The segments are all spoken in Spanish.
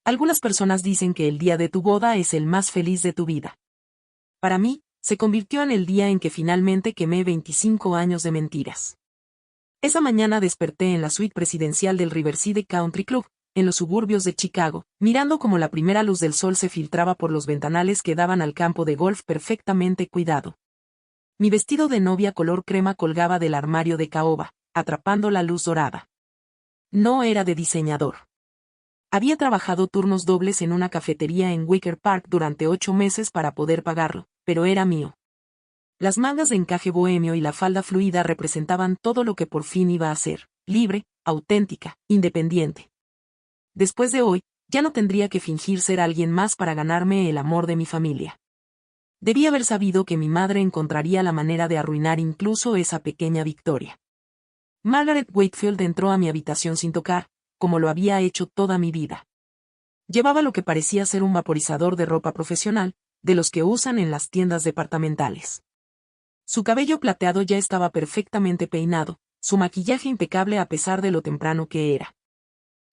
Algunas personas dicen que el día de tu boda es el más feliz de tu vida. Para mí, se convirtió en el día en que finalmente quemé 25 años de mentiras. Esa mañana desperté en la suite presidencial del Riverside Country Club, en los suburbios de Chicago, mirando como la primera luz del sol se filtraba por los ventanales que daban al campo de golf perfectamente cuidado. Mi vestido de novia color crema colgaba del armario de caoba, atrapando la luz dorada. No era de diseñador. Había trabajado turnos dobles en una cafetería en Wicker Park durante 8 meses para poder pagarlo, pero era mío. Las mangas de encaje bohemio y la falda fluida representaban todo lo que por fin iba a ser, libre, auténtica, independiente. Después de hoy, ya no tendría que fingir ser alguien más para ganarme el amor de mi familia. Debí haber sabido que mi madre encontraría la manera de arruinar incluso esa pequeña victoria. Margaret Wakefield entró a mi habitación sin tocar, como lo había hecho toda mi vida. Llevaba lo que parecía ser un vaporizador de ropa profesional, de los que usan en las tiendas departamentales. Su cabello plateado ya estaba perfectamente peinado, su maquillaje impecable a pesar de lo temprano que era.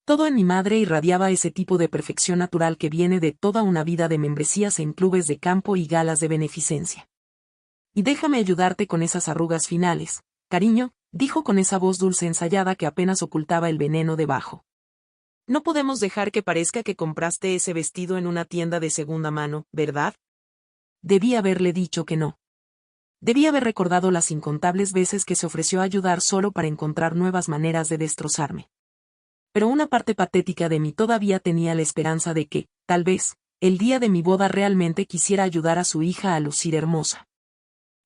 Todo en mi madre irradiaba ese tipo de perfección natural que viene de toda una vida de membresías en clubes de campo y galas de beneficencia. Y déjame ayudarte con esas arrugas finales, cariño, dijo con esa voz dulce ensayada que apenas ocultaba el veneno debajo. No podemos dejar que parezca que compraste ese vestido en una tienda de segunda mano, ¿verdad? Debí haberle dicho que no. Debí haber recordado las incontables veces que se ofreció a ayudar solo para encontrar nuevas maneras de destrozarme. Pero una parte patética de mí todavía tenía la esperanza de que, tal vez, el día de mi boda realmente quisiera ayudar a su hija a lucir hermosa.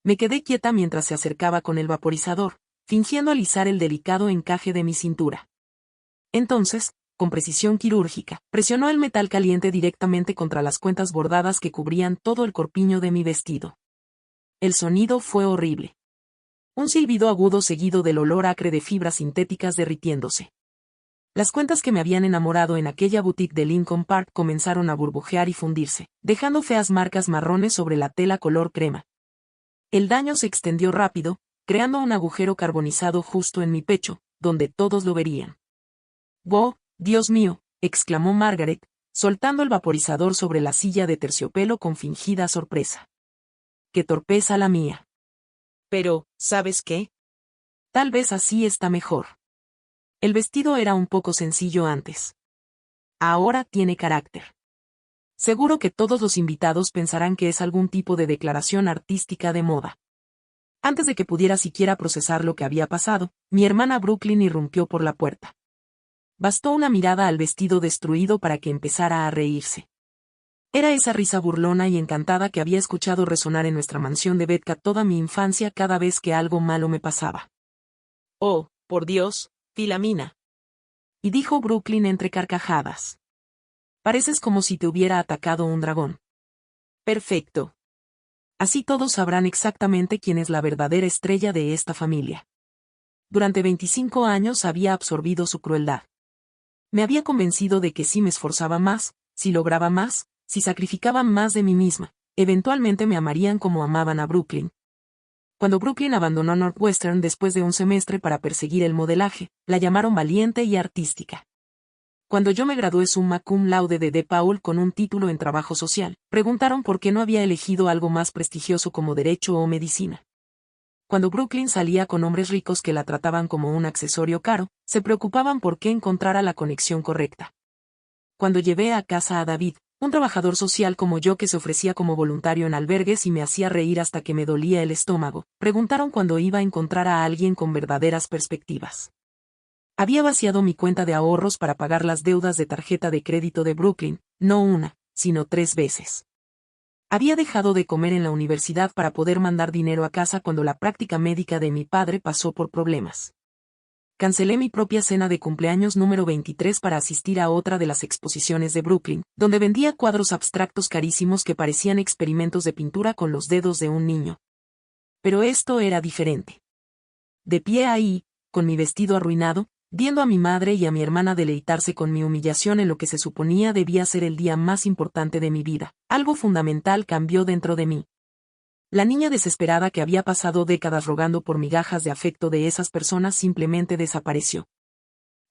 Me quedé quieta mientras se acercaba con el vaporizador, fingiendo alisar el delicado encaje de mi cintura. Entonces, con precisión quirúrgica, presionó el metal caliente directamente contra las cuentas bordadas que cubrían todo el corpiño de mi vestido. El sonido fue horrible. Un silbido agudo seguido del olor acre de fibras sintéticas derritiéndose. Las cuentas que me habían enamorado en aquella boutique de Lincoln Park comenzaron a burbujear y fundirse, dejando feas marcas marrones sobre la tela color crema. El daño se extendió rápido, creando un agujero carbonizado justo en mi pecho, donde todos lo verían. «¡Wow, Dios mío!», exclamó Margaret, soltando el vaporizador sobre la silla de terciopelo con fingida sorpresa. «¡Qué torpeza la mía!». Pero, ¿sabes qué? Tal vez así está mejor. El vestido era un poco sencillo antes. Ahora tiene carácter. Seguro que todos los invitados pensarán que es algún tipo de declaración artística de moda. Antes de que pudiera siquiera procesar lo que había pasado, mi hermana Brooklyn irrumpió por la puerta. Bastó una mirada al vestido destruido para que empezara a reírse. Era esa risa burlona y encantada que había escuchado resonar en nuestra mansión de Betka toda mi infancia cada vez que algo malo me pasaba. «Oh, por Dios, Filamina», y dijo Brooklyn entre carcajadas. «Pareces como si te hubiera atacado un dragón». «Perfecto. Así todos sabrán exactamente quién es la verdadera estrella de esta familia». Durante 25 años había absorbido su crueldad. Me había convencido de que si me esforzaba más, si lograba más, si sacrificaba más de mí misma, eventualmente me amarían como amaban a Brooklyn. Cuando Brooklyn abandonó Northwestern después de un semestre para perseguir el modelaje, la llamaron valiente y artística. Cuando yo me gradué summa cum laude de DePaul con un título en trabajo social, preguntaron por qué no había elegido algo más prestigioso como derecho o medicina. Cuando Brooklyn salía con hombres ricos que la trataban como un accesorio caro, se preocupaban por qué encontrara la conexión correcta. Cuando llevé a casa a David, un trabajador social como yo que se ofrecía como voluntario en albergues y me hacía reír hasta que me dolía el estómago, preguntaron cuándo iba a encontrar a alguien con verdaderas perspectivas. Había vaciado mi cuenta de ahorros para pagar las deudas de tarjeta de crédito de Brooklyn, no una, sino 3 veces. Había dejado de comer en la universidad para poder mandar dinero a casa cuando la práctica médica de mi padre pasó por problemas. Cancelé mi propia cena de cumpleaños número 23 para asistir a otra de las exposiciones de Brooklyn, donde vendía cuadros abstractos carísimos que parecían experimentos de pintura con los dedos de un niño. Pero esto era diferente. De pie ahí, con mi vestido arruinado, viendo a mi madre y a mi hermana deleitarse con mi humillación en lo que se suponía debía ser el día más importante de mi vida, algo fundamental cambió dentro de mí. La niña desesperada que había pasado décadas rogando por migajas de afecto de esas personas simplemente desapareció.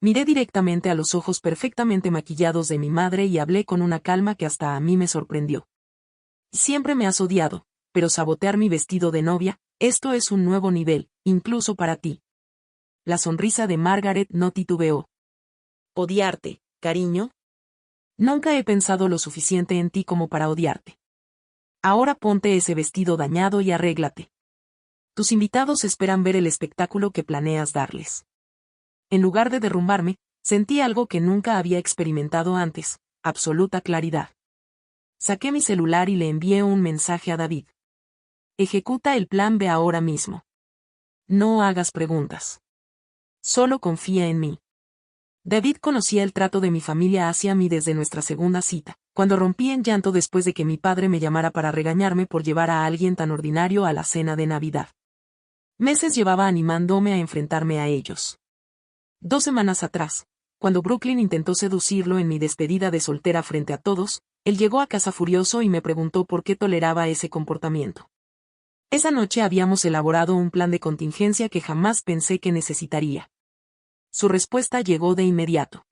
Miré directamente a los ojos perfectamente maquillados de mi madre y hablé con una calma que hasta a mí me sorprendió. Siempre me has odiado, pero sabotear mi vestido de novia, esto es un nuevo nivel, incluso para ti. La sonrisa de Margaret no titubeó. ¿Odiarte, cariño? Nunca he pensado lo suficiente en ti como para odiarte. Ahora ponte ese vestido dañado y arréglate. Tus invitados esperan ver el espectáculo que planeas darles. En lugar de derrumbarme, sentí algo que nunca había experimentado antes, absoluta claridad. Saqué mi celular y le envié un mensaje a David. Ejecuta el plan B ahora mismo. No hagas preguntas. Solo confía en mí. David conocía el trato de mi familia hacia mí desde nuestra segunda cita, cuando rompí en llanto después de que mi padre me llamara para regañarme por llevar a alguien tan ordinario a la cena de Navidad. Meses llevaba animándome a enfrentarme a ellos. 2 semanas atrás, cuando Brooklyn intentó seducirlo en mi despedida de soltera frente a todos, él llegó a casa furioso y me preguntó por qué toleraba ese comportamiento. Esa noche habíamos elaborado un plan de contingencia que jamás pensé que necesitaría. Su respuesta llegó de inmediato.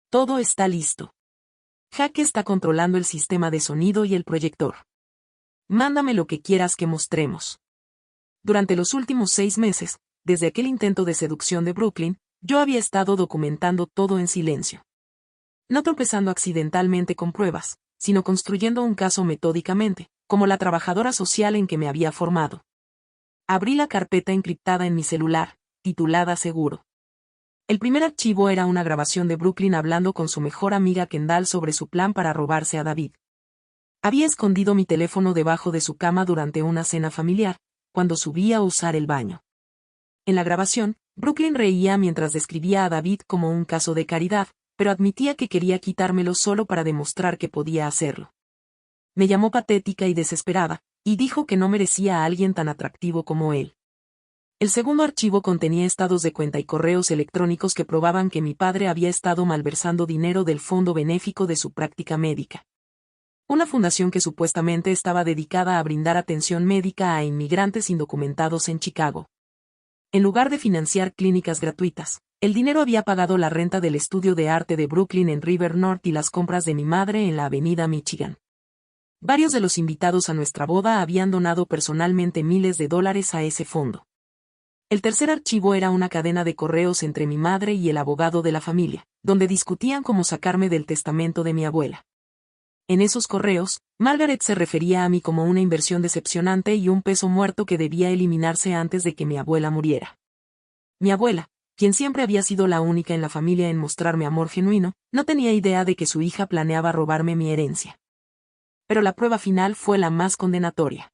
Todo está listo. Jack está controlando el sistema de sonido y el proyector. Mándame lo que quieras que mostremos. Durante los últimos 6 meses, desde aquel intento de seducción de Brooklyn, yo había estado documentando todo en silencio. No tropezando accidentalmente con pruebas, sino construyendo un caso metódicamente, como la trabajadora social en que me había formado. Abrí la carpeta encriptada en mi celular, titulada Seguro. El primer archivo era una grabación de Brooklyn hablando con su mejor amiga Kendall sobre su plan para robarse a David. Había escondido mi teléfono debajo de su cama durante una cena familiar, cuando subí a usar el baño. En la grabación, Brooklyn reía mientras describía a David como un caso de caridad, pero admitía que quería quitármelo solo para demostrar que podía hacerlo. Me llamó patética y desesperada, y dijo que no merecía a alguien tan atractivo como él. El segundo archivo contenía estados de cuenta y correos electrónicos que probaban que mi padre había estado malversando dinero del fondo benéfico de su práctica médica. Una fundación que supuestamente estaba dedicada a brindar atención médica a inmigrantes indocumentados en Chicago. En lugar de financiar clínicas gratuitas, el dinero había pagado la renta del estudio de arte de Brooklyn en River North y las compras de mi madre en la avenida Michigan. Varios de los invitados a nuestra boda habían donado personalmente miles de dólares a ese fondo. El tercer archivo era una cadena de correos entre mi madre y el abogado de la familia, donde discutían cómo sacarme del testamento de mi abuela. En esos correos, Margaret se refería a mí como una inversión decepcionante y un peso muerto que debía eliminarse antes de que mi abuela muriera. Mi abuela, quien siempre había sido la única en la familia en mostrarme amor genuino, no tenía idea de que su hija planeaba robarme mi herencia. Pero la prueba final fue la más condenatoria.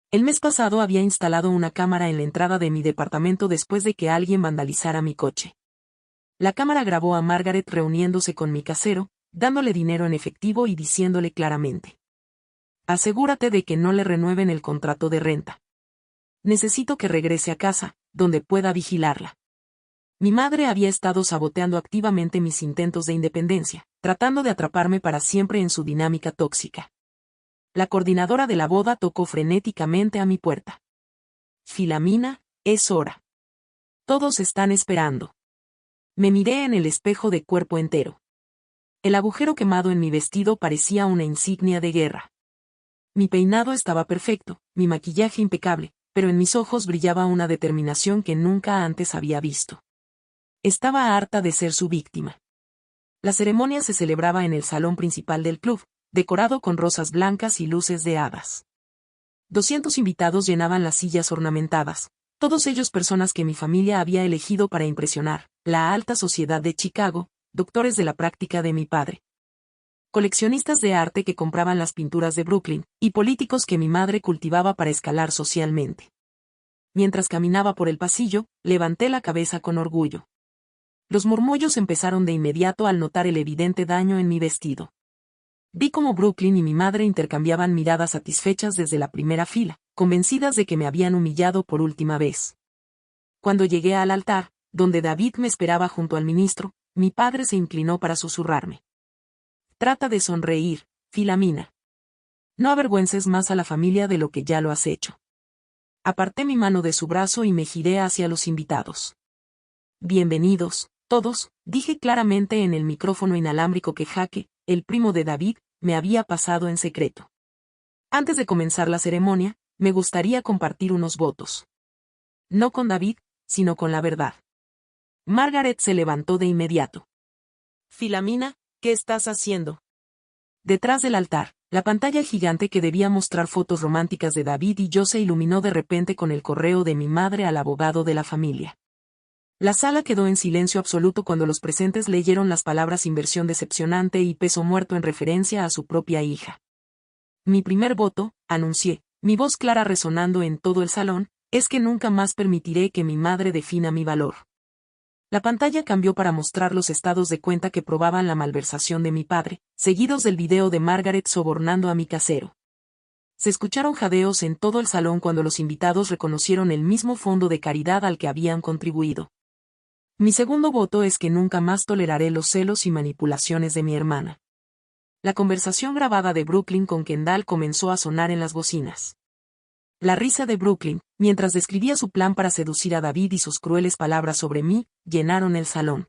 El mes pasado había instalado una cámara en la entrada de mi departamento después de que alguien vandalizara mi coche. La cámara grabó a Margaret reuniéndose con mi casero, dándole dinero en efectivo y diciéndole claramente: asegúrate de que no le renueven el contrato de renta. Necesito que regrese a casa, donde pueda vigilarla. Mi madre había estado saboteando activamente mis intentos de independencia, tratando de atraparme para siempre en su dinámica tóxica. La coordinadora de la boda tocó frenéticamente a mi puerta. Filamina, es hora. Todos están esperando. Me miré en el espejo de cuerpo entero. El agujero quemado en mi vestido parecía una insignia de guerra. Mi peinado estaba perfecto, mi maquillaje impecable, pero en mis ojos brillaba una determinación que nunca antes había visto. Estaba harta de ser su víctima. La ceremonia se celebraba en el salón principal del club, decorado con rosas blancas y luces de hadas. 200 invitados llenaban las sillas ornamentadas, todos ellos personas que mi familia había elegido para impresionar, la alta sociedad de Chicago, doctores de la práctica de mi padre. Coleccionistas de arte que compraban las pinturas de Brooklyn, y políticos que mi madre cultivaba para escalar socialmente. Mientras caminaba por el pasillo, levanté la cabeza con orgullo. Los murmullos empezaron de inmediato al notar el evidente daño en mi vestido. Vi cómo Brooklyn y mi madre intercambiaban miradas satisfechas desde la primera fila, convencidas de que me habían humillado por última vez. Cuando llegué al altar, donde David me esperaba junto al ministro, mi padre se inclinó para susurrarme: trata de sonreír, Filamina. No avergüences más a la familia de lo que ya lo has hecho. Aparté mi mano de su brazo y me giré hacia los invitados. Bienvenidos, Todos, dije claramente en el micrófono inalámbrico que Jake, el primo de David, me había pasado en secreto. Antes de comenzar la ceremonia, me gustaría compartir unos votos. No con David, sino con la verdad. Margaret se levantó de inmediato. Filamina, ¿qué estás haciendo? Detrás del altar, la pantalla gigante que debía mostrar fotos románticas de David y yo se iluminó de repente con el correo de mi madre al abogado de la familia. La sala quedó en silencio absoluto cuando los presentes leyeron las palabras inversión decepcionante y peso muerto en referencia a su propia hija. Mi primer voto, anuncié, mi voz clara resonando en todo el salón, es que nunca más permitiré que mi madre defina mi valor. La pantalla cambió para mostrar los estados de cuenta que probaban la malversación de mi padre, seguidos del video de Margaret sobornando a mi casero. Se escucharon jadeos en todo el salón cuando los invitados reconocieron el mismo fondo de caridad al que habían contribuido. Mi segundo voto es que nunca más toleraré los celos y manipulaciones de mi hermana. La conversación grabada de Brooklyn con Kendall comenzó a sonar en las bocinas. La risa de Brooklyn, mientras describía su plan para seducir a David y sus crueles palabras sobre mí, llenaron el salón.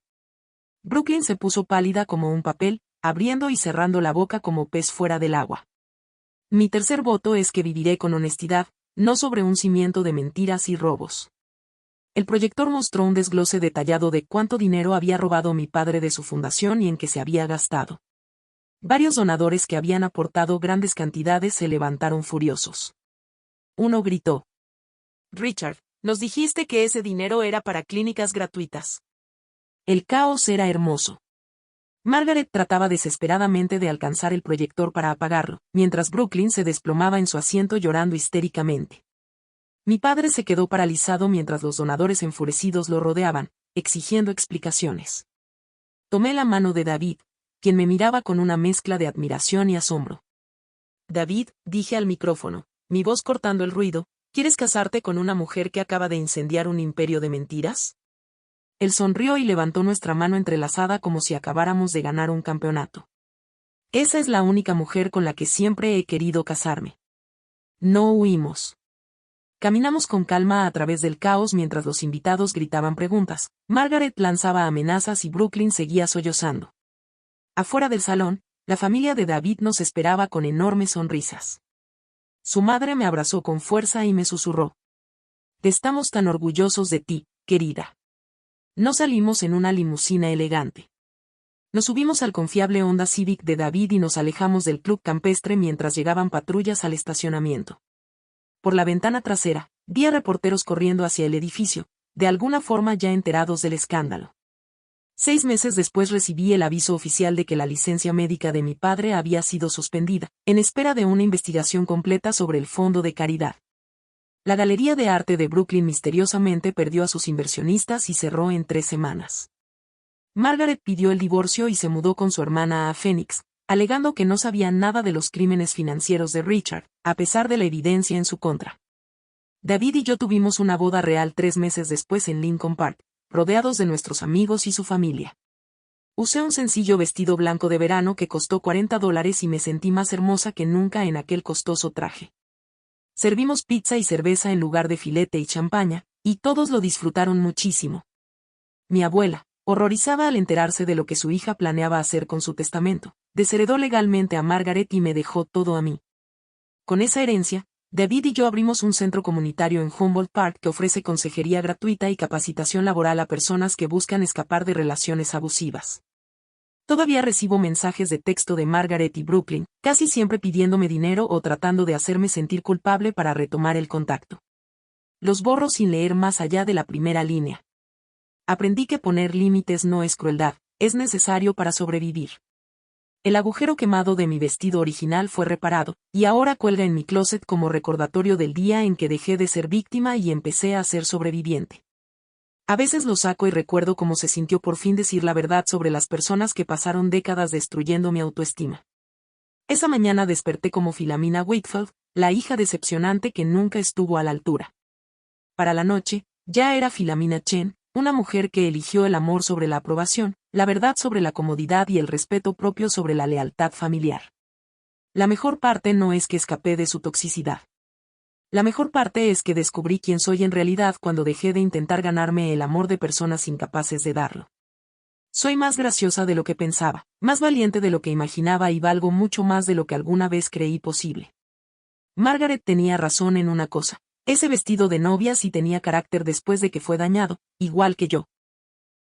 Brooklyn se puso pálida como un papel, abriendo y cerrando la boca como pez fuera del agua. Mi tercer voto es que viviré con honestidad, no sobre un cimiento de mentiras y robos. El proyector mostró un desglose detallado de cuánto dinero había robado mi padre de su fundación y en qué se había gastado. Varios donadores que habían aportado grandes cantidades se levantaron furiosos. Uno gritó: Richard, nos dijiste que ese dinero era para clínicas gratuitas. El caos era hermoso. Margaret trataba desesperadamente de alcanzar el proyector para apagarlo, mientras Brooklyn se desplomaba en su asiento llorando histéricamente. Mi padre se quedó paralizado mientras los donadores enfurecidos lo rodeaban, exigiendo explicaciones. Tomé la mano de David, quien me miraba con una mezcla de admiración y asombro. David, dije al micrófono, mi voz cortando el ruido, ¿quieres casarte con una mujer que acaba de incendiar un imperio de mentiras? Él sonrió y levantó nuestra mano entrelazada como si acabáramos de ganar un campeonato. Esa es la única mujer con la que siempre he querido casarme. No huimos. Caminamos con calma a través del caos mientras los invitados gritaban preguntas. Margaret lanzaba amenazas y Brooklyn seguía sollozando. Afuera del salón, la familia de David nos esperaba con enormes sonrisas. Su madre me abrazó con fuerza y me susurró: Estamos tan orgullosos de ti, querida. No salimos en una limusina elegante. Nos subimos al confiable Honda Civic de David y nos alejamos del club campestre mientras llegaban patrullas al estacionamiento. Por la ventana trasera, vi a reporteros corriendo hacia el edificio, de alguna forma ya enterados del escándalo. 6 meses después recibí el aviso oficial de que la licencia médica de mi padre había sido suspendida, en espera de una investigación completa sobre el fondo de caridad. La galería de arte de Brooklyn misteriosamente perdió a sus inversionistas y cerró en 3 semanas. Margaret pidió el divorcio y se mudó con su hermana a Phoenix, alegando que no sabía nada de los crímenes financieros de Richard, a pesar de la evidencia en su contra. David y yo tuvimos una boda real 3 meses después en Lincoln Park, rodeados de nuestros amigos y su familia. Usé un sencillo vestido blanco de verano que costó $40 y me sentí más hermosa que nunca en aquel costoso traje. Servimos pizza y cerveza en lugar de filete y champaña, y todos lo disfrutaron muchísimo. Mi abuela, horrorizada al enterarse de lo que su hija planeaba hacer con su testamento, desheredó legalmente a Margaret y me dejó todo a mí. Con esa herencia, David y yo abrimos un centro comunitario en Humboldt Park que ofrece consejería gratuita y capacitación laboral a personas que buscan escapar de relaciones abusivas. Todavía recibo mensajes de texto de Margaret y Brooklyn, casi siempre pidiéndome dinero o tratando de hacerme sentir culpable para retomar el contacto. Los borro sin leer más allá de la primera línea. Aprendí que poner límites no es crueldad, es necesario para sobrevivir. El agujero quemado de mi vestido original fue reparado, y ahora cuelga en mi closet como recordatorio del día en que dejé de ser víctima y empecé a ser sobreviviente. A veces lo saco y recuerdo cómo se sintió por fin decir la verdad sobre las personas que pasaron décadas destruyendo mi autoestima. Esa mañana desperté como Philomena Wakefield, la hija decepcionante que nunca estuvo a la altura. Para la noche, ya era Philomena Chen, una mujer que eligió el amor sobre la aprobación, la verdad sobre la comodidad y el respeto propio sobre la lealtad familiar. La mejor parte no es que escapé de su toxicidad. La mejor parte es que descubrí quién soy en realidad cuando dejé de intentar ganarme el amor de personas incapaces de darlo. Soy más graciosa de lo que pensaba, más valiente de lo que imaginaba y valgo mucho más de lo que alguna vez creí posible. Margaret tenía razón en una cosa. Ese vestido de novia sí tenía carácter después de que fue dañado, igual que yo.